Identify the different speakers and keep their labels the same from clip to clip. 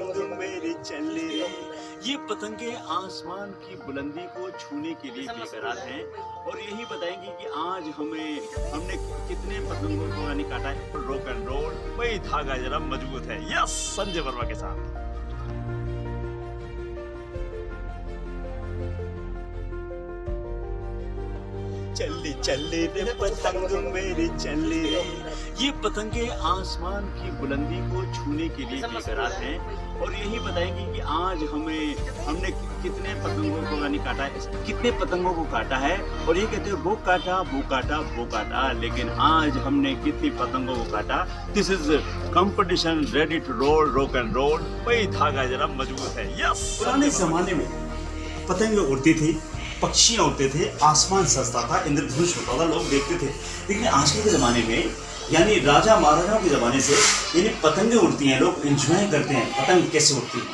Speaker 1: पतंग मेरी चली रे। ये पतंगे आसमान की बुलंदी को छूने के लिए बेकरार हैं और यही बताएंगे कि आज हमने कितने पतंगों को यानी काटा है। रॉक एंड रोल, वही धागा जरा मजबूत है। यस, संजय वर्मा के साथ। चली चली रे पतंग मेरी चली रे। ये पतंगे आसमान की बुलंदी को छूने के लिए बेकरार हैं और यही बताएंगे कि आज हमने कितने पतंगों को यानी काटा है, कितने पतंगों को काटा है। और ये कहते हैं वो काटा वो काटा वो काटा, लेकिन आज हमने कितनी पतंगों को काटा। This is competition, ready to roll, rock and roll, वही धागा जरा मजबूत है। यस, पुराने जमाने में पतंगे उड़ती थी, पक्षियाँ उड़ते थे, आसमान सजता था, इंद्रधनुष होता था, लोग देखते थे। लेकिन आजकल के ज़माने में यानी राजा महाराजाओं के ज़माने से यानी पतंगे उड़ती हैं, लोग एंजॉय करते हैं पतंग कैसे उड़ती है।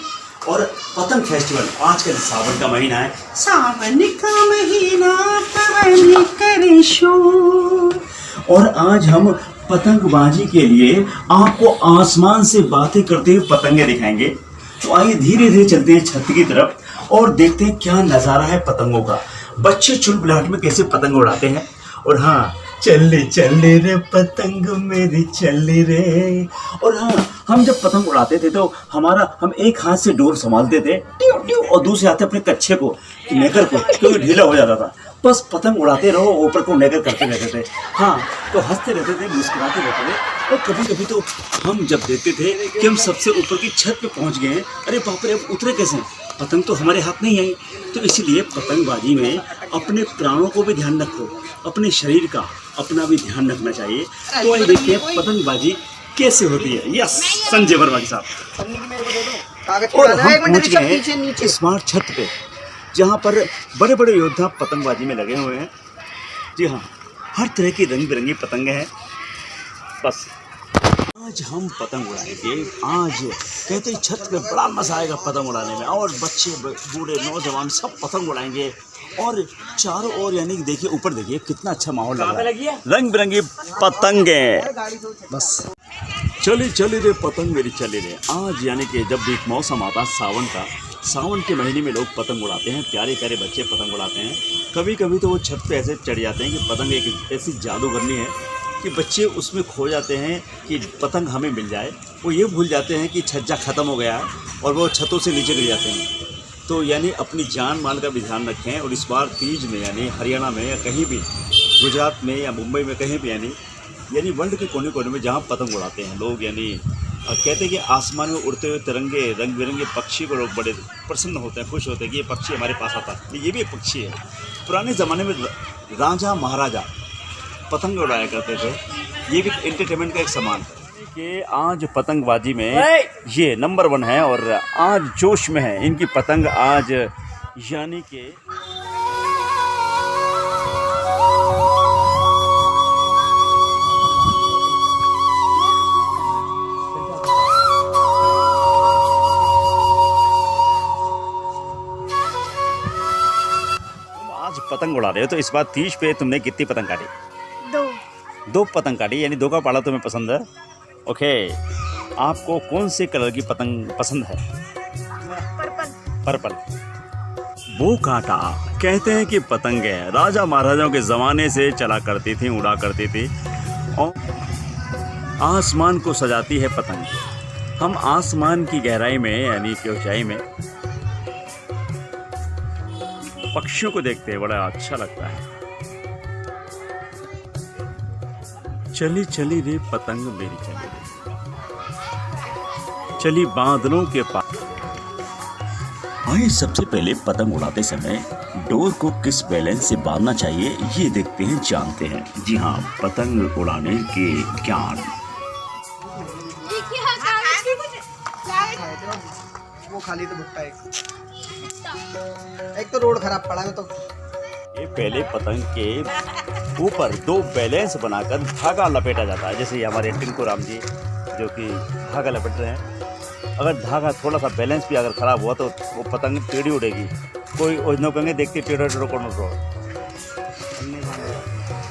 Speaker 1: और पतंग फेस्टिवल आजकल सावन का महीना है, सावन का महीना पवन करे शोर। और आज हम पतंगबाजी के लिए आपको आसमान से बातें करते हुए पतंगे दिखाएंगे। तो आइए धीरे धीरे चलते हैं छत की तरफ और देखते हैं क्या नज़ारा है पतंगों का। बच्चे चुलबुलाहट में कैसे पतंग उड़ाते हैं। और हाँ, चली चली रे पतंग मेरी चली रे। और हाँ, हम जब पतंग उड़ाते थे तो हम एक हाथ से डोर संभालते थे ट्यू ट्यू और दूसरे हाथ अपने कच्छे को, नेकर को, क्योंकि ढीला हो जाता था। बस पतंग उड़ाते रहो, ऊपर को नेकर करते रहते थे। हाँ, तो हंसते रहते थे, मुस्कुराते रहते थे। और कभी कभी तो हम जब देखते थे कि हम सबसे ऊपर की छत पे पहुंच गए हैं, अरे बाप रे, अब उतरे कैसे, पतंग तो हमारे हाथ नहीं आई। तो इसीलिए पतंगबाजी में अपने प्राणों को भी ध्यान रखो, अपने शरीर का अपना भी ध्यान रखना चाहिए। तो आइए देखते हैं पतंगबाजी कैसे होती है। यस, संजय वर्मा के साथ। और हम पहुंच गए हैं स्मार्ट छत पे, जहाँ पर बड़े बड़े योद्धा पतंगबाजी में लगे हुए हैं। जी हाँ, हर तरह की रंग बिरंगी पतंगे हैं। बस आज हम पतंग उड़ाएंगे। आज कहते हैं छत पे बड़ा मजा आएगा पतंग उड़ाने में, और बच्चे बूढ़े नौजवान सब पतंग उड़ाएंगे। और चारों ओर यानी देखिए, ऊपर देखिए कितना अच्छा माहौल लग रहा है, रंग बिरंगी पतंगे। बस चली चली रे पतंग मेरी चली रे। आज यानी कि जब भी मौसम आता सावन का, सावन के महीने में लोग पतंग उड़ाते हैं, प्यारे प्यारे बच्चे पतंग उड़ाते हैं। कभी कभी तो वो छत पे ऐसे चढ़ जाते हैं कि पतंग एक ऐसी जादूगरनी है कि बच्चे उसमें खो जाते हैं कि पतंग हमें मिल जाए। वो ये भूल जाते हैं कि छज्जा ख़त्म हो गया है और वो छतों से नीचे गिर जाते हैं। तो यानी अपनी जान माल का भी ध्यान रखें। और इस बार तीज में यानी हरियाणा में या कहीं भी, गुजरात में या मुंबई में कहीं भी यानी वर्ल्ड के कोने कोने में जहाँ पतंग उड़ाते हैं लोग, यानी कहते हैं कि आसमान में उड़ते हुए तिरंगे, रंग बिरंगे पक्षी को लोग बड़े प्रसन्न होते हैं, खुश होते हैं कि ये पक्षी हमारे पास आता है। ये भी एक पक्षी है। पुराने ज़माने में राजा महाराजा पतंग उड़ाया करते थे। ये भी एंटरटेनमेंट का एक सामान है कि आज पतंगबाजी में ये नंबर 1 है और आज जोश में है इनकी पतंग। आज यानी कि आज पतंग उड़ा रहे हो, तो इस बार तीज पे तुमने कितनी पतंग काटी? 2 पतंग काटी, यानी 2 का पाला तुम्हें पसंद है। ओके, आपको कौन से कलर की पतंग पसंद है? पर्पल। वो काटा, कहते हैं कि पतंगे राजा महाराजाओं के ज़माने से चला करती थी, उड़ा करती थी और आसमान को सजाती है पतंग। हम आसमान की गहराई में यानी कि ऊंचाई में पक्षियों को देखते हैं, बड़ा अच्छा लगता है। चली चली रे पतंग मेरी चली रे, चली बादलों के पास। आइए सबसे पहले पतंग उड़ाते समय डोर को किस बैलेंस से बांधना चाहिए ये देखते हैं, जानते हैं। जी हाँ, पतंग उड़ाने के ज्ञान।
Speaker 2: वो खाली तो भुट्टा एक तो रोड खराब पड़ा है। तो
Speaker 1: ये पहले पतंग के ऊपर 2 बैलेंस बनाकर धागा लपेटा जाता है। जैसे हमारे टिंकू राम जी जो कि धागा लपेट रहे हैं। अगर धागा थोड़ा सा बैलेंस भी अगर ख़राब हुआ तो वो पतंग टेढ़ी उड़ेगी। कोई ओझनों कहेंगे देखते टेढ़ो टेढ़ो कौन उड़,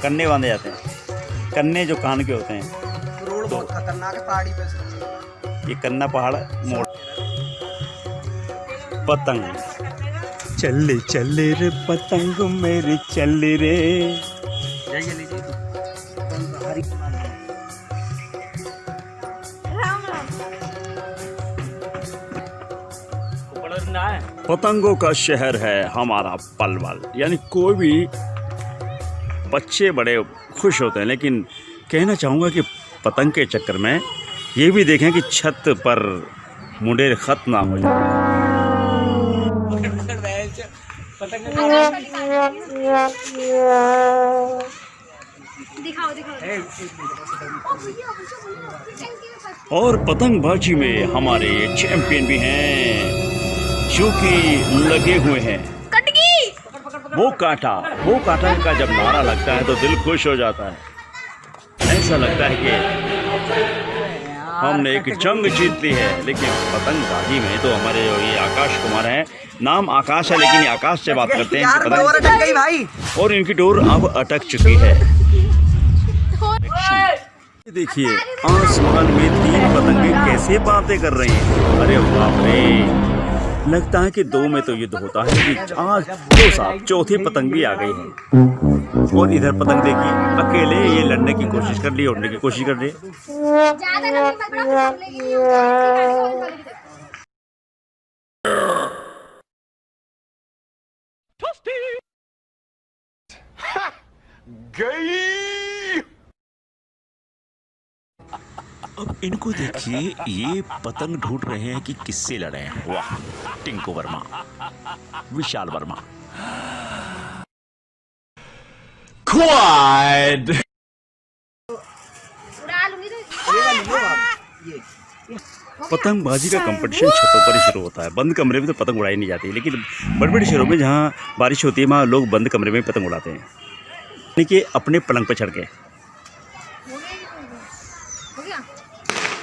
Speaker 1: कन्ने बांधे जाते हैं। कन्ने जो कान के होते हैं।
Speaker 2: रोड बहुत खतरनाक है पहाड़ी पे।
Speaker 1: ये कन्ना पहाड़ मोड़ पतंग, चले चले रे पतंग मेरी चले रे। पतंगों का शहर है हमारा पलवल। यानी कोई भी बच्चे बड़े खुश होते हैं, लेकिन कहना चाहूँगा कि पतंग के चक्कर में ये भी देखें कि छत पर मुंडेर खत्म ना हो जाए। और पतंगबाजी में हमारे चैंपियन भी हैं जो कि लगे हुए हैं। वो काटा का जब नारा लगता है तो दिल खुश हो जाता है। ऐसा लगता है कि हमने एक जंग जीत ली है। लेकिन पतंगबाजी में तो हमारे ये आकाश कुमार हैं, नाम आकाश है लेकिन ये आकाश से बात करते हैं।
Speaker 2: डोर अटक गई भाई।
Speaker 1: और इनकी डोर अब अटक चुकी है। देखिए आसमान में 3 पतंगे कैसे बातें कर रही हैं। अरे बाप रे, लगता है कि 2 में तो युद्ध होता है कि आज 2 साथ चौथी पतंग भी आ गई है। और इधर पतंग देखिए अकेले ये लड़ने की कोशिश कर रही है, उड़ने की कोशिश कर रही है। अब इनको देखिए, ये पतंग ढूंढ रहे हैं कि किससे लड़े हैं। वाह, टिंकू वर्मा, विशाल वर्मा। क्वाड पतंगबाजी का कंपटीशन छतों पर ही शुरू होता है। बंद कमरे में तो पतंग उड़ाई नहीं जाती, लेकिन बड़े बड़े शहरों में जहाँ बारिश होती है वहाँ लोग बंद कमरे में पतंग उड़ाते हैं, यानी कि अपने पलंग पर चढ़ के।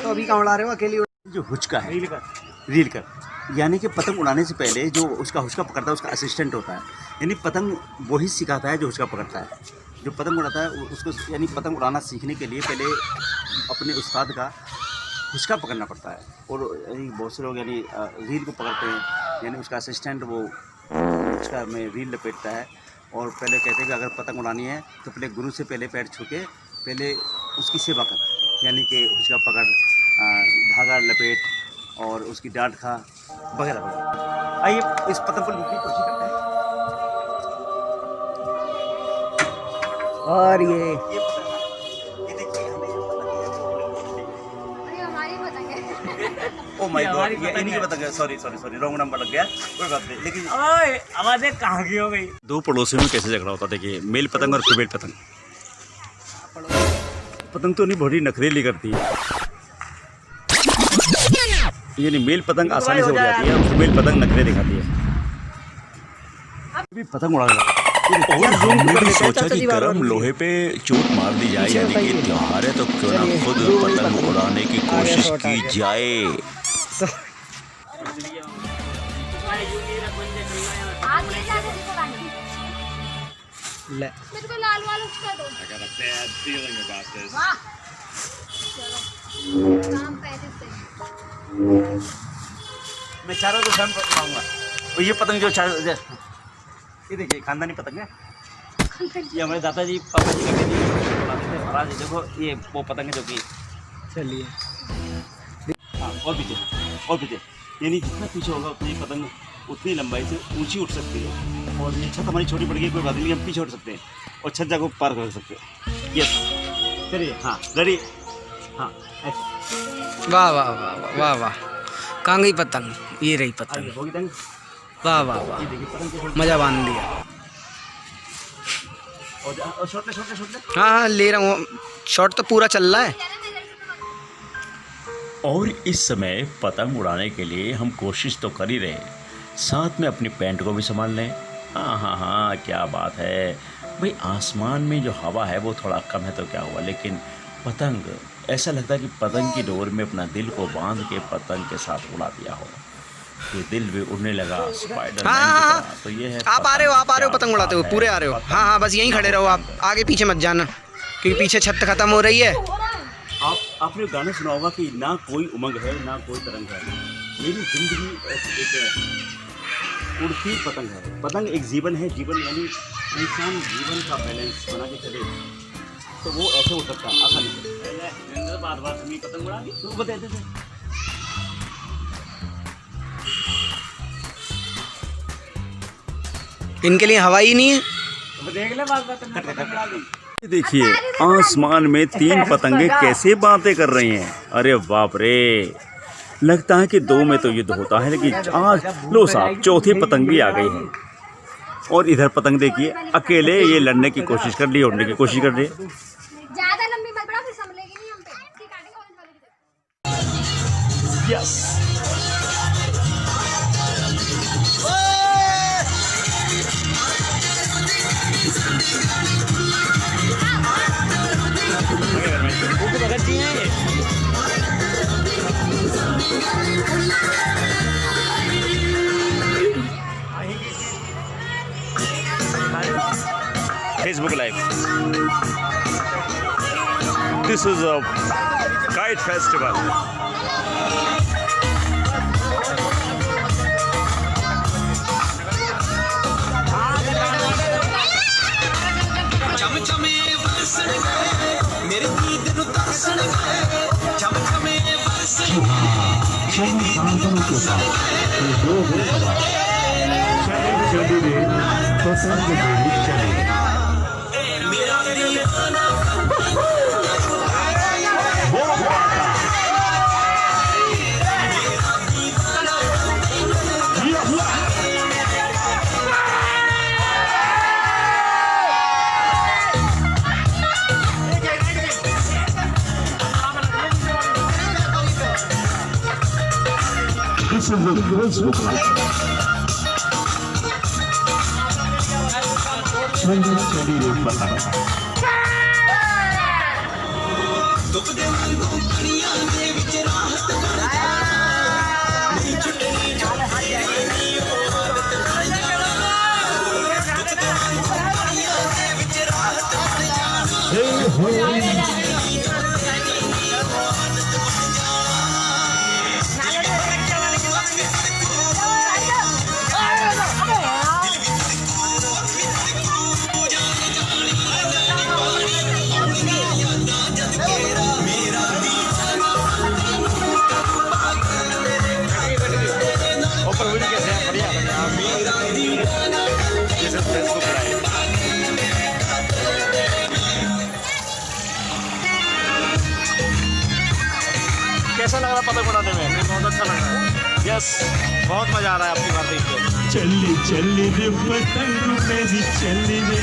Speaker 2: तो अभी कहाँ उड़ा रहे हो अकेली?
Speaker 1: जो हुचका है, रील कर, यानी कि पतंग उड़ाने से पहले जो उसका हुचका पकड़ता है उसका असिस्टेंट होता है। यानी पतंग वही सिखाता है जो हुचका पकड़ता है। जो पतंग उड़ाता है उसको, यानी पतंग उड़ाना सीखने के लिए पहले अपने उस्ताद का हुचका पकड़ना पड़ता है। और बहुत से लोग यानी रील को पकड़ते हैं, यानी उसका असिस्टेंट वो हुचका में रील लपेटता है। और पहले कहते हैं कि अगर पतंग उड़ानी है तो पहले गुरु से पहले पैर छू के पहले उसकी सेवा कर, यानी कि हुचका पकड़, धागा लपेट और उसकी डांट खा वगैरह वगैरह। आइए इस पतंग को लूटने की कोशिश करते हैं।
Speaker 2: और ये
Speaker 1: देखिए
Speaker 3: हमारी पतंग है।
Speaker 1: ओ माय गॉड, ये इन्हीं की पतंग है। सॉरी रॉन्ग नंबर लग गया, कोई बात नहीं। लेकिन
Speaker 4: आवाज़ें कहाँ की हो गई?
Speaker 1: 2 पड़ोसियों में कैसे झगड़ा होता। देखिए मेल पतंग और फीमेल पतंग। पतंग तो नहीं बड़ी नखरेली करती है, यानी मेल पतंग आसानी से उड़ जाती है और फीमेल पतंग नखरे दिखाती है। अभी पतंग उड़ा रहा और हमने भी सोचा कि गरम लोहे पे चोट मार दी जाए, यानी कि त्योहार है तो क्यों ना खुद पतंग उड़ाने की कोशिश की जाए।
Speaker 3: मेरे को लाल वाला उसका दो। वाह, चलो काम पैसे से।
Speaker 1: मैं चारों को शाम पर उड़ाऊंगा। और ये पतंग जो ये देखिए खानदानी पतंग है। ये हमारे दादाजी पापा जी का महाराज जी, देखो ये वो पतंग है जो कि
Speaker 2: चलिए
Speaker 1: हाँ, और पीछे यानी जितना पीछे होगा उतनी पतंग उतनी लंबाई से ऊंची उठ सकती है। और ये छत हमारी छोटी पड़ गई, कोई बात नहीं, हम पीछे उठ सकते हैं और छत जाकर पार कर सकते हैं। यस चलिए, हाँ रेडी, हाँ ऐसे।
Speaker 2: वाह वाह वाह वाह वाह वाह, कहाँ गई पतंग? ये रही पतंग।
Speaker 1: होगी तंग।
Speaker 2: वाह वाह वाह,
Speaker 1: ये देखिए पतंग के
Speaker 2: मजा बांध दिया।
Speaker 1: और शॉट ले।
Speaker 2: हाँ हाँ ले रहा हूँ, शॉट तो पूरा चल रहा है।
Speaker 1: और इस समय पतंग उड़ाने के लिए हम कोशिश तो कर ही रहे, साथ में अपनी पैंट को भी संभाल लें। हाँ क्या बात है भाई, आसमान में जो हवा है वो थोड़ा कम है तो क्या हुआ, लेकिन पतंग ऐसा लगता है कि पतंग की डोर में अपना दिल को बांध के पतंग के साथ उड़ा दिया हो। ये दिल भी उड़ने लगा स्पाइडर मैन की तरह। तो ये है
Speaker 2: आप आ रहे हो पतंग उड़ाते हो, पूरे आ रहे हो। हाँ बस यहीं खड़े रहो, आप आगे पीछे मत जाना क्योंकि पीछे छत खत्म हो रही है।
Speaker 1: आपने गाना सुना होगा कि ना कोई उमंग है ना कोई तरंग है, मेरी जिंदगी एक उड़ती पतंग है। पतंग एक जीवन है, जीवन यानी इंसान जीवन का बैलेंस बना के चले तो वो ऐसे हो सकता है आसानी से। बार बार हमें पतंग उड़ा दी तो बताते थे।
Speaker 2: इनके लिए हवा ही नहीं है।
Speaker 4: तो देख ले बात बात में पतंग उड़ा दी।
Speaker 1: देखिए आसमान में 3 पतंगे कैसे बातें कर रही हैं। अरे बाप रे, लगता है कि 2 में तो युद्ध होता है, लेकिन आज लो साहब चौथी पतंग भी आ गई है। और इधर पतंग देखिए अकेले ये लड़ने की कोशिश कर रही है, उड़ने की कोशिश कर रही है।
Speaker 5: ज्यादा लंबी मत बढ़ा, फिर संभलेगी नहीं हम पे। ठीक काटेगा।
Speaker 1: Yes Facebook Live. This is a kite festival. This is the Facebook Live. कैसा लग रहा पतंग उड़ाने में? बहुत अच्छा लग रहा है। यस, बहुत मजा आ रहा है आपकी बात देख के। चली चली रे पतंग मेरी चली रे।